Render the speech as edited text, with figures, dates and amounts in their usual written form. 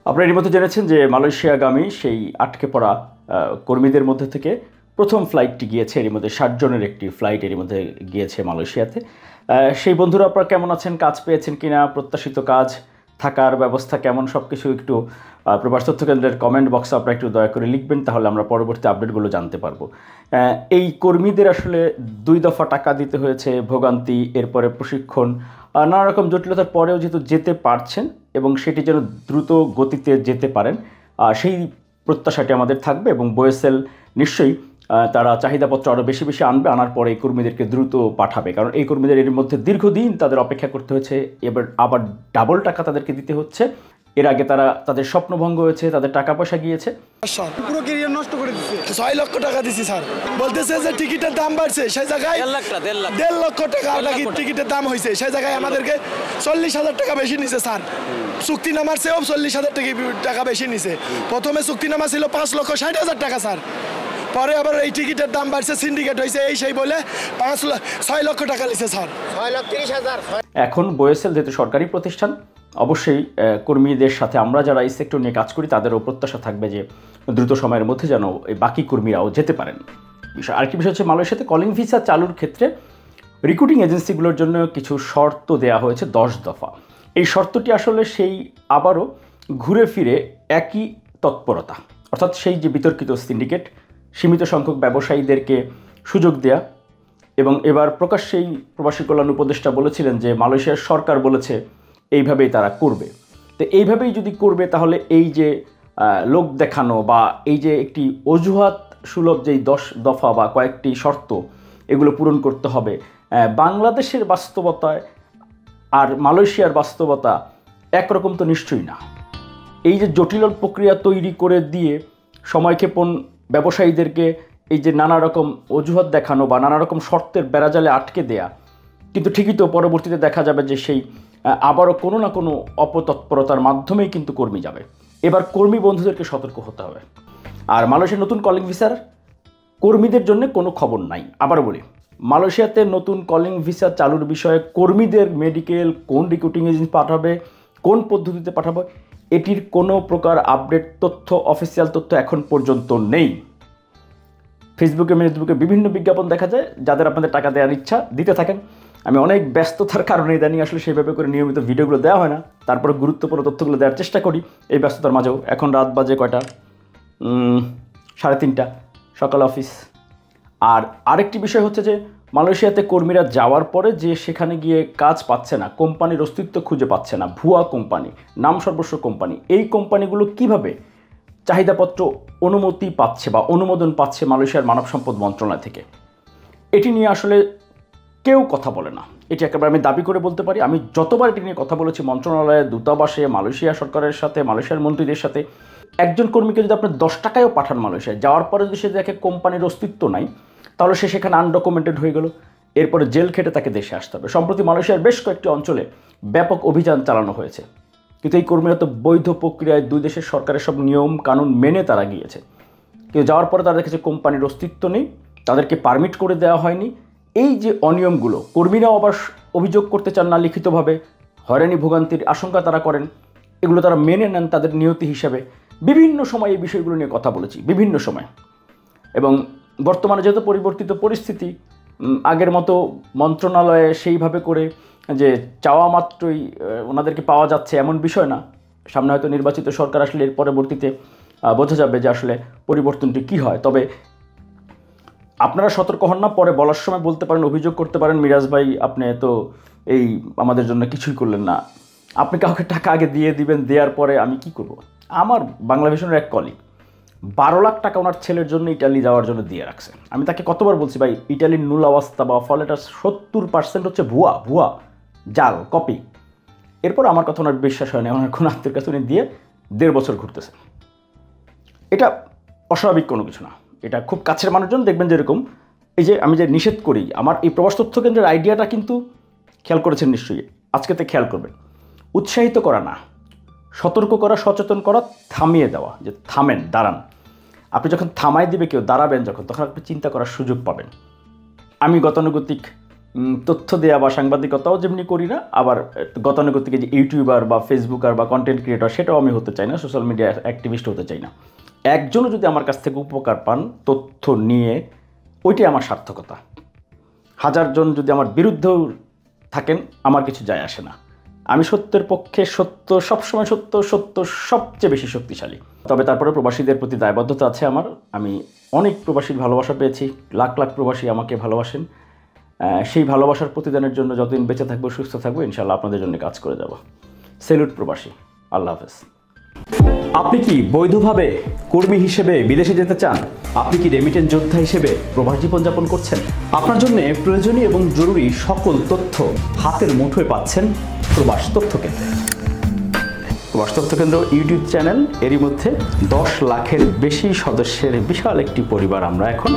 আপনারা এর মধ্যে জেনেছেন যে মালয়েশিয়াগামী সেই আটকে পড়া কর্মীদের মধ্যে থেকে প্রথম ফ্লাইটটি গিয়েছে, এর মধ্যে 60 জনের একটি ফ্লাইট এর মধ্যে গিয়েছে মালয়েশিয়াতে। সেই বন্ধুরা আপনারা কেমন আছেন, কাজ পেয়েছেন কিনা, প্রত্যাশিত কাজ, থাকার ব্যবস্থা কেমন, সব কিছু একটু প্রবাস তথ্য কেন্দ্রের কমেন্ট বক্সে আপনারা একটু দয়া করে লিখবেন, তাহলে আমরা পরবর্তী আপডেটগুলো জানতে পারবো। এই কর্মীদের আসলে 2 দফা টাকা দিতে হয়েছে, ভোগান্তি, এরপরে প্রশিক্ষণ, নানা রকম জটিলতার পরেও যেহেতু যেতে পারছেন এবং সেটি যেন দ্রুত গতিতে যেতে পারেন, সেই প্রত্যাশাটি আমাদের থাকবে। এবং বোয়েসেল নিশ্চয়ই তারা চাহিদাপত্র আরও বেশি বেশি আনবে, আনার পরে এই কর্মীদেরকে দ্রুত পাঠাবে, কারণ এই কর্মীদের এর মধ্যে দীর্ঘদিন তাদের অপেক্ষা করতে হয়েছে, এবার আবার ডাবল টাকা তাদেরকে দিতে হচ্ছে। এর আগে তাদের স্বপ্নভঙ্গ হয়েছে, তাদের টাকা পয়সা গিয়েছে, পুরো ক্যারিয়ার নষ্ট করে দিচ্ছে। 6 লক্ষ টাকা দিছি স্যার, বলতেছে যে টিকিটের দাম বাড়ছে, সেই জায়গায় 1.5 লক্ষ টাকা নাকি টিকিটের দাম হয়েছে, সেই জায়গায় আমাদেরকে 40,000 টাকা বেশি নিছে স্যার। চুক্তিনামার চেয়েও 40,000 টাকা বেশি নিছে। প্রথমে চুক্তিনামা ছিল 5,60,000 টাকা স্যার, পরে আবার এই টিকিটের দাম বাড়ছে, সিন্ডিকেট হয়েছে, এই সেই বলে 6 লক্ষ টাকা নিছে স্যার। 6,30,000। এখন বোয়েসেল যেহেতু সরকারি প্রতিষ্ঠান, অবশ্যই কর্মীদের সাথে আমরা যারা এই সেক্টর নিয়ে কাজ করি তাদেরও প্রত্যাশা থাকবে যে দ্রুত সময়ের মধ্যে যেন এই বাকি কর্মীরাও যেতে পারেন। আরেকটি বিষয় হচ্ছে, মালয়েশিয়াতে কলিং ভিসা চালুর ক্ষেত্রে রিক্রুটিং এজেন্সিগুলোর জন্য কিছু শর্ত দেওয়া হয়েছে, 10 দফা। এই শর্তটি আসলে সেই আবারও ঘুরে ফিরে একই তৎপরতা, অর্থাৎ সেই যে বিতর্কিত সিন্ডিকেট, সীমিত সংখ্যক ব্যবসায়ীদেরকে সুযোগ দেয়া, এবং এবার প্রকাশ্যেই প্রবাসী কল্যাণ উপদেষ্টা বলেছিলেন যে মালয়েশিয়ার সরকার বলেছে এইভাবেই তারা করবে। তো এইভাবেই যদি করবে তাহলে এই যে লোক দেখানো বা এই যে একটি অজুহাত সুলভ যেই 10 দফা বা কয়েকটি শর্ত, এগুলো পূরণ করতে হবে। বাংলাদেশের বাস্তবতায় আর মালয়েশিয়ার বাস্তবতা একরকম তো নিশ্চয়ই না। এই যে জটিল প্রক্রিয়া তৈরি করে দিয়ে সময়ক্ষেপণ ব্যবসায়ীদেরকে এই যে নানা রকম অজুহাত দেখানো বা নানা রকম শর্তের বেড়াজালে আটকে দেয়া, কিন্তু ঠিকই তো পরবর্তীতে দেখা যাবে যে সেই আবারও কোনো না কোনো অপতৎপরতার মাধ্যমেই কিন্তু কর্মী যাবে। এবার কর্মী বন্ধুদেরকে সতর্ক হতে হবে। আর মালয়েশিয়ার নতুন কলিং ভিসার কর্মীদের জন্য কোনো খবর নাই। আবার বলি, মালয়েশিয়াতে নতুন কলিং ভিসা চালুর বিষয়ে কর্মীদের মেডিকেল কোন রিক্রুটিং এজেন্সি পাঠাবে, কোন পদ্ধতিতে পাঠাবে, এটির কোনো প্রকার আপডেট তথ্য, অফিসিয়াল তথ্য এখন পর্যন্ত নেই। ফেসবুকে বিভিন্ন বিজ্ঞাপন দেখা যায়, যাদের আপনাদের টাকা দেওয়ার ইচ্ছা দিতে থাকেন। আমি অনেক ব্যস্ততার কারণে ইদানিং আসলে সেভাবে করে নিয়মিত ভিডিওগুলো দেওয়া হয় না, তারপরে গুরুত্বপূর্ণ তথ্যগুলো দেওয়ার চেষ্টা করি এই ব্যস্ততার মাঝেও। এখন রাত বাজে কয়টা, 3:30 সকাল অফিস। আর আরেকটি বিষয় হচ্ছে যে মালয়েশিয়াতে কর্মীরা যাওয়ার পরে যে সেখানে গিয়ে কাজ পাচ্ছে না, কোম্পানির অস্তিত্ব খুঁজে পাচ্ছে না, ভুয়া কোম্পানি, নাম সর্বস্ব কোম্পানি, এই কোম্পানিগুলো কিভাবে চাহিদাপত্র অনুমতি পাচ্ছে বা অনুমোদন পাচ্ছে মালয়েশিয়ার মানব সম্পদ মন্ত্রণালয় থেকে, এটি নিয়ে আসলে কেউ কথা বলে না। এটি একেবারে আমি দাবি করে বলতে পারি, আমি যতবার এটি নিয়ে কথা বলেছি মন্ত্রণালয়ে, দূতাবাসে, মালয়েশিয়া সরকারের সাথে, মালয়েশিয়ার মন্ত্রীদের সাথে, একজন কর্মীকে যদি আপনি 10 টাকায়ও পাঠান মালয়েশিয়ায়, যাওয়ার পরে যদি সে দেখে কোম্পানির অস্তিত্ব নাই, তাহলে সে সেখানে আনডকুমেন্টেড হয়ে গেল, এরপরে জেল খেটে তাকে দেশে আসতে হবে। সম্প্রতি মালয়েশিয়ার বেশ কয়েকটি অঞ্চলে ব্যাপক অভিযান চালানো হয়েছে, কিন্তু এই কর্মীরা তো বৈধ প্রক্রিয়ায় 2 দেশের সরকারের সব নিয়ম কানুন মেনে তারা গিয়েছে, কিন্তু যাওয়ার পরে তারা দেখেছে কোম্পানির অস্তিত্ব নেই, তাদেরকে পারমিট করে দেওয়া হয়নি। এই যে অনিয়মগুলো, কর্মীরাও আবার অভিযোগ করতে চান না লিখিতভাবে, হয়রানি ভোগান্তির আশঙ্কা তারা করেন, এগুলো তারা মেনে নেন তাদের নিয়তি হিসাবে। বিভিন্ন সময় এই বিষয়গুলো নিয়ে কথা বলেছি, বিভিন্ন সময়। এবং বর্তমানে যেহেতু পরিবর্তিত পরিস্থিতি, আগের মতো মন্ত্রণালয়ে সেইভাবে করে যে চাওয়া মাত্রই ওনাদেরকে পাওয়া যাচ্ছে এমন বিষয় না। সামনে হয়তো নির্বাচিত সরকার আসলে এর পরবর্তীতে বোঝা যাবে যে আসলে পরিবর্তনটি কী হয়। তবে আপনারা সতর্ক হন না, পরে বলার সময় বলতে পারেন, অভিযোগ করতে পারেন, মিরাজ ভাই আপনি তো এই আমাদের জন্য কিছুই করলেন না, আপনি কাউকে টাকা আগে দিয়ে দিবেন, দেওয়ার পরে আমি কি করব। আমার বাংলা ভিশনের এক কলিগ 12 লাখ টাকা ওনার ছেলের জন্য ইটালি যাওয়ার জন্য দিয়ে রাখছে। আমি তাকে কতবার বলছি, ভাই ইটালির নুল অবস্থা বা ফলেটার 70% হচ্ছে ভুয়া জাল কপি। এরপর আমার কথা ওনার বিশ্বাস হয়নি, ওনার কোনো আত্মীয়ের কাছে উনি দিয়ে 1.5 বছর ঘুরতেছে। এটা অস্বাভাবিক কোনো কিছু না, এটা খুব কাছের মানুষজন দেখবেন যেরকম। এই যে আমি যে নিষেধ করি, আমার এই প্রবাস তথ্য কেন্দ্রের আইডিয়াটা কিন্তু খেয়াল করেছেন নিশ্চয়ই, আজকেতে খেয়াল করবেন। উৎসাহিত করা না, সতর্ক করা, সচেতন করা, থামিয়ে দেওয়া, যে থামেন, দাঁড়ান। আপনি যখন থামাই দিবে কেউ, দাঁড়াবেন যখন, তখন আপনি চিন্তা করার সুযোগ পাবেন। আমি গতানুগতিক তথ্য দেওয়া বা সাংবাদিকতাও যেমনি করি না, আবার গতানুগতিক যে ইউটিউবার বা ফেসবুকার বা কন্টেন্ট ক্রিয়েটর সেটাও আমি হতে চাই না, সোশ্যাল মিডিয়া অ্যাক্টিভিস্ট হতে চাই না। একজনও যদি আমার কাছ থেকে উপকার পান তথ্য নিয়ে, ওইটাই আমার সার্থকতা। 1000 জন যদি আমার বিরুদ্ধেও থাকেন আমার কিছু যায় আসে না। আমি সত্যের পক্ষে, সত্য সবসময় সত্য, সত্য সবচেয়ে বেশি শক্তিশালী। তবে তারপরে প্রবাসীদের প্রতি দায়বদ্ধতা আছে আমার। আমি অনেক প্রবাসীর ভালোবাসা পেয়েছি, লাখ লাখ প্রবাসী আমাকে ভালোবাসেন। সেই ভালোবাসার প্রতিদানের জন্য যতদিন বেঁচে থাকবো, সুস্থ থাকবো, ইনশাআল্লাহ আপনাদের জন্য কাজ করে যাব। সেলুট প্রবাসী, আল্লাহ হাফেজ। আপনি কি বৈধভাবে কর্মী হিসেবে বিদেশে যেতে চান? আপনি কি রেমিটেন্স যোদ্ধা হিসেবে প্রবাস জীবনযাপন করছেন? আপনার জন্য প্রয়োজনীয় এবং জরুরি সকল তথ্য হাতের মুঠোয় পাচ্ছেন প্রবাস তথ্য কেন্দ্রে। প্রবাস তথ্য কেন্দ্র ইউটিউব চ্যানেল, এরই মধ্যে 10 লাখের বেশি সদস্যের বিশাল একটি পরিবার আমরা এখন।